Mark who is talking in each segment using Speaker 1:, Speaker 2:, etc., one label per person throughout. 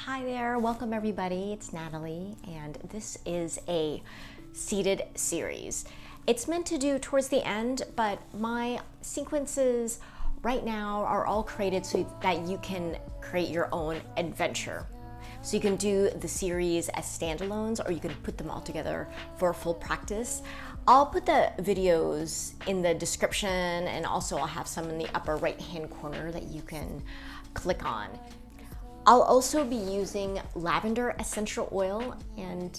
Speaker 1: Hi there, welcome everybody. It's Natalie, and this is a seated series. It's meant to do towards the end, but my sequences right now are all created so that you can create your own adventure. So you can do the series as standalones, or you can put them all together for a full practice. I'll put the videos in the description, and also I'll have some in the upper right-hand corner that you can click on. I'll also be using lavender essential oil, and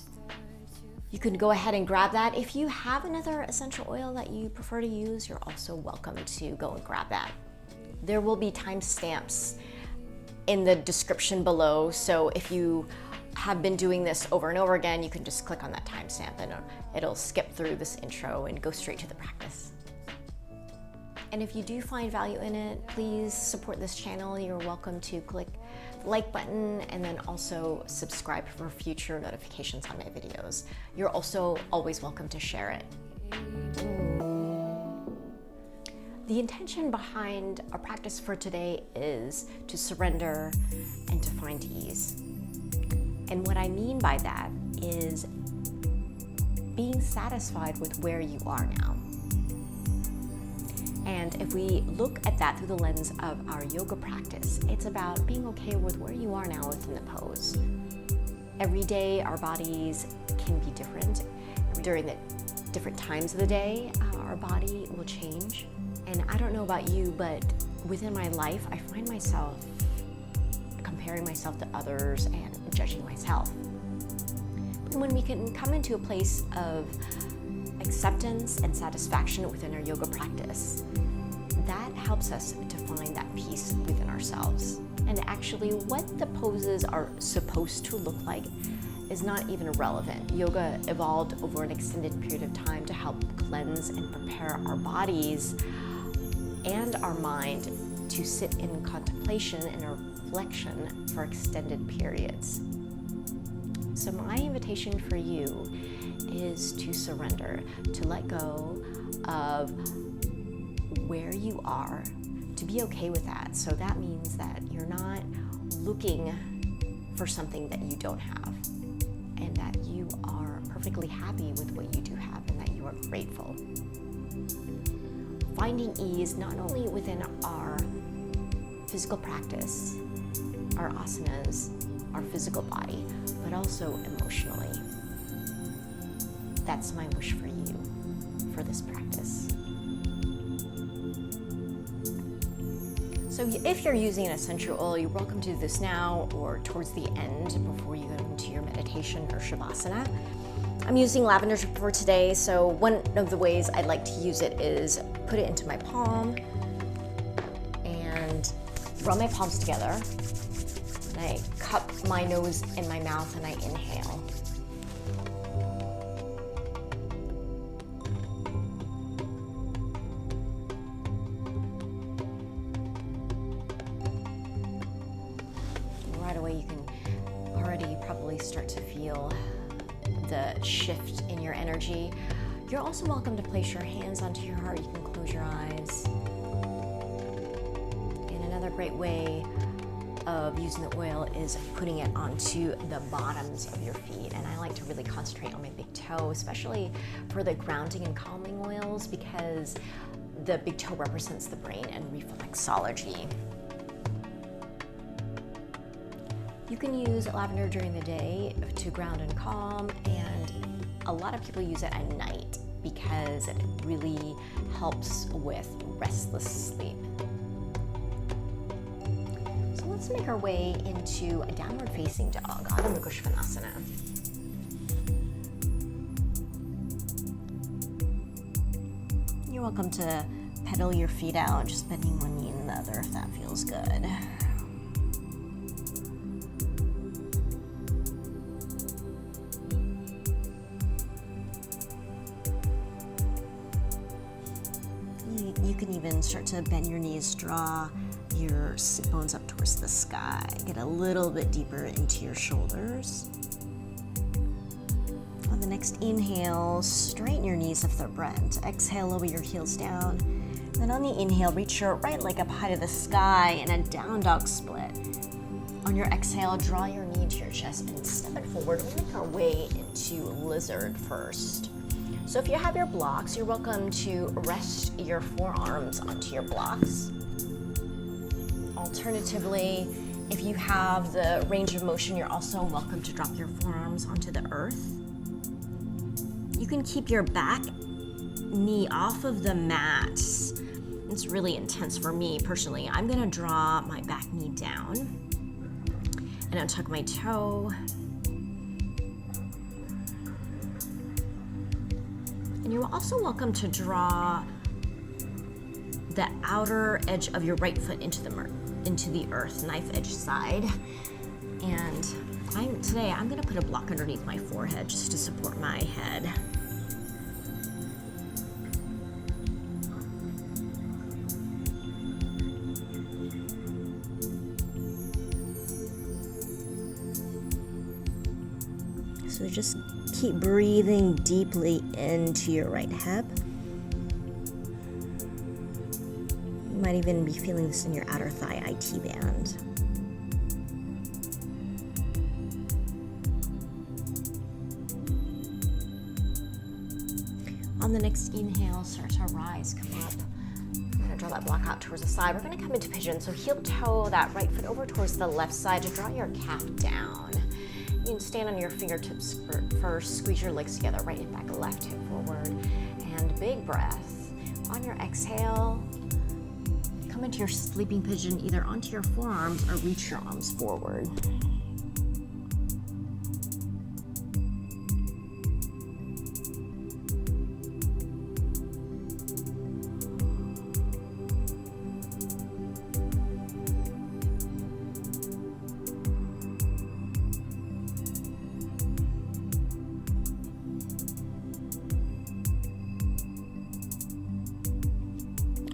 Speaker 1: you can go ahead and grab that. If you have another essential oil that you prefer to use, you're also welcome to go and grab that. There will be timestamps in the description below, so if you have been doing this over and over again, you can just click on that timestamp and it'll skip through this intro and go straight to the practice. And if you do find value in it, please support this channel. You're welcome to click the like button and then also subscribe for future notifications on my videos. You're also always welcome to share it. The intention behind our practice for today is to surrender and to find ease. And what I mean by that is being satisfied with where you are now. And if we look at that through the lens of our yoga practice, it's about being okay with where you are now within the pose. Every day, our bodies can be different. During the different times of the day, our body will change. And I don't know about you, but within my life, I find myself comparing myself to others and judging myself. But when we can come into a place of acceptance and satisfaction within our yoga practice, that helps us to find that peace within ourselves. And actually, what the poses are supposed to look like is not even relevant. Yoga evolved over an extended period of time to help cleanse and prepare our bodies and our mind to sit in contemplation and reflection for extended periods. So my invitation for you is to surrender, to let go of where you are, to be okay with that. So that means that you're not looking for something that you don't have, and that you are perfectly happy with what you do have, and that you are grateful. Finding ease not only within our physical practice, our asanas, our physical body, but also emotionally. That's my wish for you for this practice. So if you're using an essential oil, you're welcome to do this now or towards the end before you go into your meditation or shavasana. I'm using lavender for today, so one of the ways I'd like to use it is put it into my palm and rub my palms together. And I cup my nose in my mouth and I inhale. Right away you can already probably start to feel the shift in your energy. You're also welcome to place your hands onto your heart. You can close your eyes. And another great way of using the oil is putting it onto the bottoms of your feet. And I like to really concentrate on my big toe, especially for the grounding and calming oils, because the big toe represents the brain and reflexology. You can use lavender during the day to ground and calm, and a lot of people use it at night because it really helps with restless sleep. So let's make our way into a downward facing dog, Adho Mukha Svanasana. You're welcome to pedal your feet out, just bending one knee and the other if that feels good. You can even start to bend your knees, draw your sit bones up towards the sky. Get a little bit deeper into your shoulders. On the next inhale, straighten your knees if they're bent. Exhale, lower your heels down. Then on the inhale, reach your right leg up high to the sky in a down dog split. On your exhale, draw your knee to your chest and step it forward. We'll make our way into lizard first. So if you have your blocks, you're welcome to rest your forearms onto your blocks. Alternatively, if you have the range of motion, you're also welcome to drop your forearms onto the earth. You can keep your back knee off of the mat. It's really intense for me personally. I'm gonna draw my back knee down and untuck my toe. And you're also welcome to draw the outer edge of your right foot into the earth, knife edge side. And today I'm gonna put a block underneath my forehead just to support my head. So just keep breathing deeply into your right hip. You might even be feeling this in your outer thigh IT band. On the next inhale, start to rise, come up. I'm gonna draw that block out towards the side. We're gonna come into pigeon. So heel toe that right foot over towards the left side to draw your calf down. You can stand on your fingertips first, squeeze your legs together, right hip back, left hip forward, and big breath. On your exhale, come into your sleeping pigeon, either onto your forearms or reach your arms forward.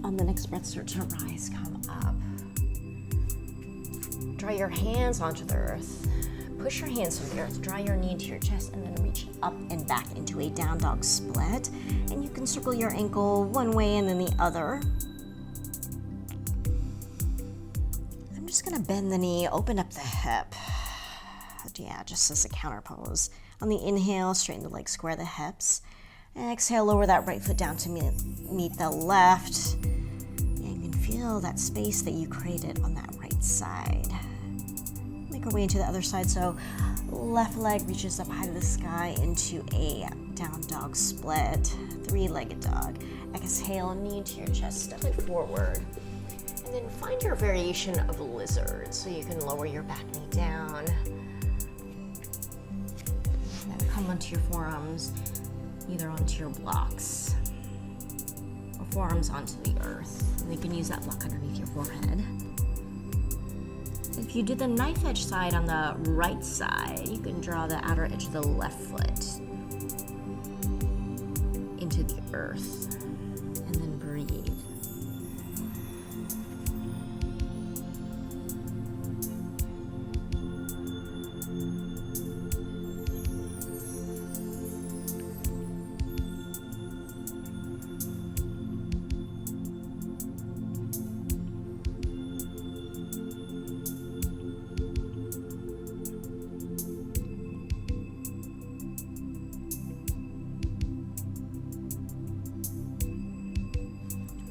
Speaker 1: On the next breath, start to rise, come up. Draw your hands onto the earth. Push your hands from the earth, draw your knee to your chest, and then reach up and back into a down dog split. And you can circle your ankle one way and then the other. I'm just gonna bend the knee, open up the hip. Yeah, just as a counter pose. On the inhale, straighten the legs, square the hips. Exhale, lower that right foot down to meet the left. And you can feel that space that you created on that right side. Make our way into the other side. So left leg reaches up high to the sky into a down dog split, three-legged dog. Exhale, knee to your chest, step it forward. And then find your variation of lizard. So you can lower your back knee down. And then come onto your forearms, either onto your blocks or forearms onto the earth. And you can use that block underneath your forehead. If you do the knife edge side on the right side, you can draw the outer edge of the left foot into the earth and then breathe.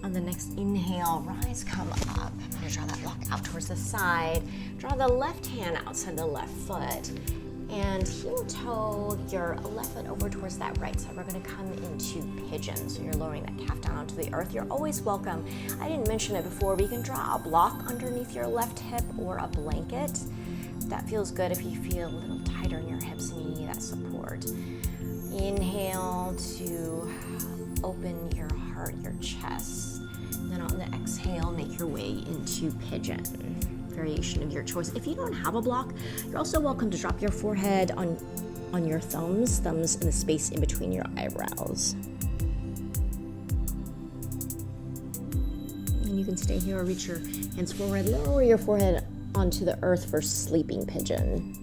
Speaker 1: On the next inhale, rise, come up. I'm gonna draw that block out towards the side. Draw the left hand outside the left foot and heel toe your left foot over towards that right side. We're gonna come into pigeon. So you're lowering that calf down onto the earth. You're always welcome. I didn't mention it before, but you can draw a block underneath your left hip or a blanket. That feels good if you feel a little tighter in your hips and you need that support. Inhale to open your heart, your chest. Then on the exhale, make your way into pigeon. Variation of your choice. If you don't have a block, you're also welcome to drop your forehead on your thumbs in the space in between your eyebrows. And you can stay here or reach your hands forward, lower your forehead onto the earth for sleeping pigeon.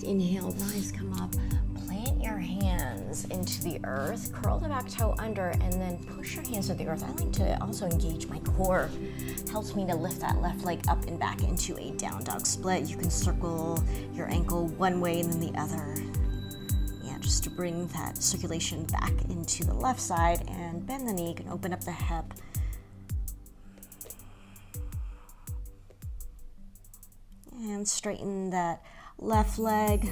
Speaker 1: Inhale, rise, come up. Plant your hands into the earth, curl the back toe under, and then push your hands to the earth. I like to also engage my core. Helps me to lift that left leg up and back into a down dog split. You can circle your ankle one way and then the other. Yeah, just to bring that circulation back into the left side, and bend the knee. You can open up the hip. And straighten that left leg.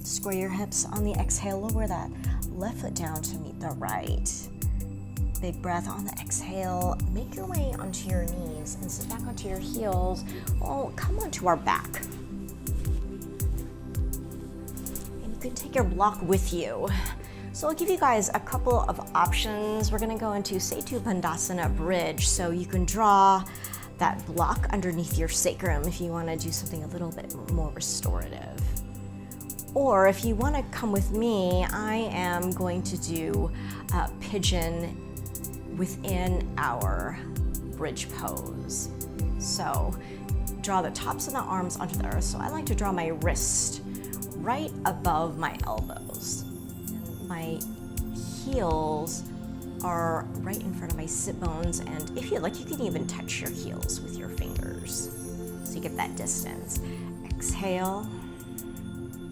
Speaker 1: Square your hips on the exhale. Lower that left foot down to meet the right. Big breath on the exhale. Make your way onto your knees and sit back onto your heels. Oh, come onto our back. And you can take your block with you. So I'll give you guys a couple of options. We're gonna go into Setu Bandhasana Bridge. So you can draw that block underneath your sacrum if you wanna do something a little bit more restorative. Or if you wanna come with me, I am going to do a pigeon within our bridge pose. So draw the tops of the arms onto the earth. So I like to draw my wrist right above my elbows. My heels are right in front of my sit bones, and if you like, you can even touch your heels with your fingers so you get that distance. Exhale.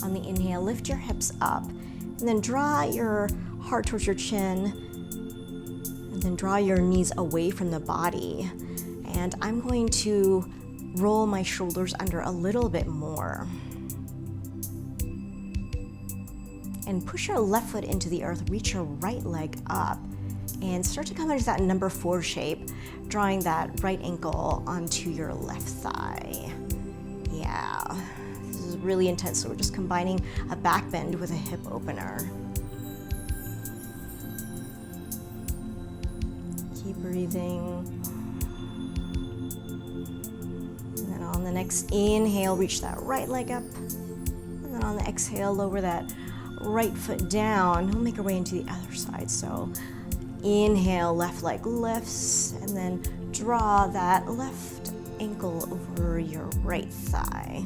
Speaker 1: On the inhale, lift your hips up, and then draw your heart towards your chin, and then draw your knees away from the body. And I'm going to roll my shoulders under a little bit more. And push your left foot into the earth, reach your right leg up, and start to come into that number 4 shape, drawing that right ankle onto your left thigh. Yeah, this is really intense, so we're just combining a back bend with a hip opener. Keep breathing. And then on the next inhale, reach that right leg up. And then on the exhale, lower that right foot down. We'll make our way into the other side. So inhale, left leg lifts, and then draw that left ankle over your right thigh.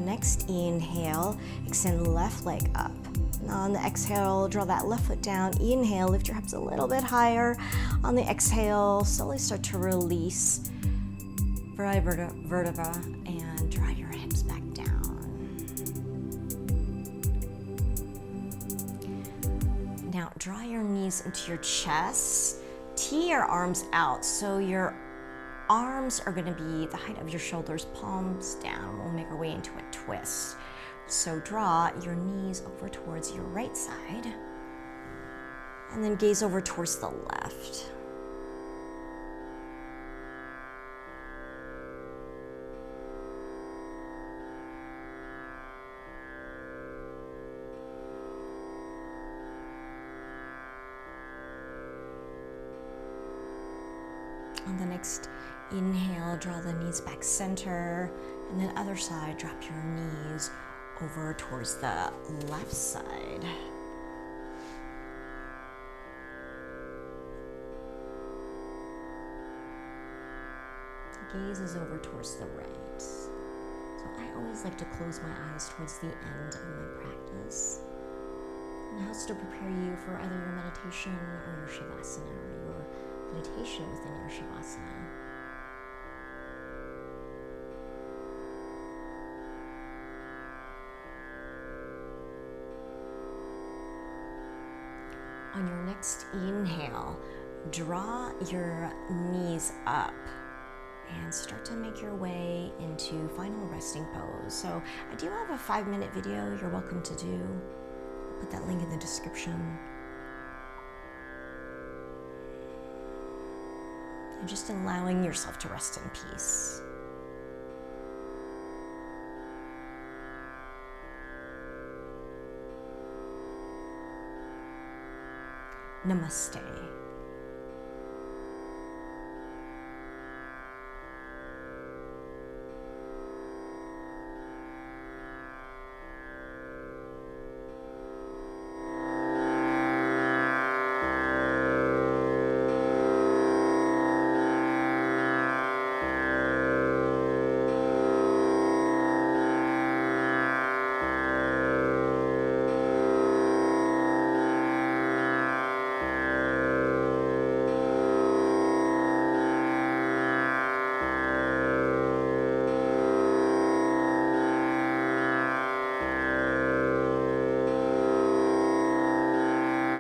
Speaker 1: Next inhale, extend the left leg up. And on the exhale, draw that left foot down. Inhale, lift your hips a little bit higher. On the exhale, slowly start to release vertebra and draw your hips back down. Now draw your knees into your chest. Tee your arms out so your arms are going to be the height of your shoulders, palms down. We'll make our way into a twist. So draw your knees over towards your right side, and then gaze over towards the left. On the next inhale, draw the knees back center, and then other side, drop your knees over towards the left side. Gaze is over towards the right. So I always like to close my eyes towards the end of my practice. And helps to prepare you for either your meditation or your Shavasana, or your meditation within your Shavasana. On your next inhale, draw your knees up and start to make your way into final resting pose. So I do have a 5-minute video you're welcome to do. I'll put that link in the description. And just allowing yourself to rest in peace. Namaste.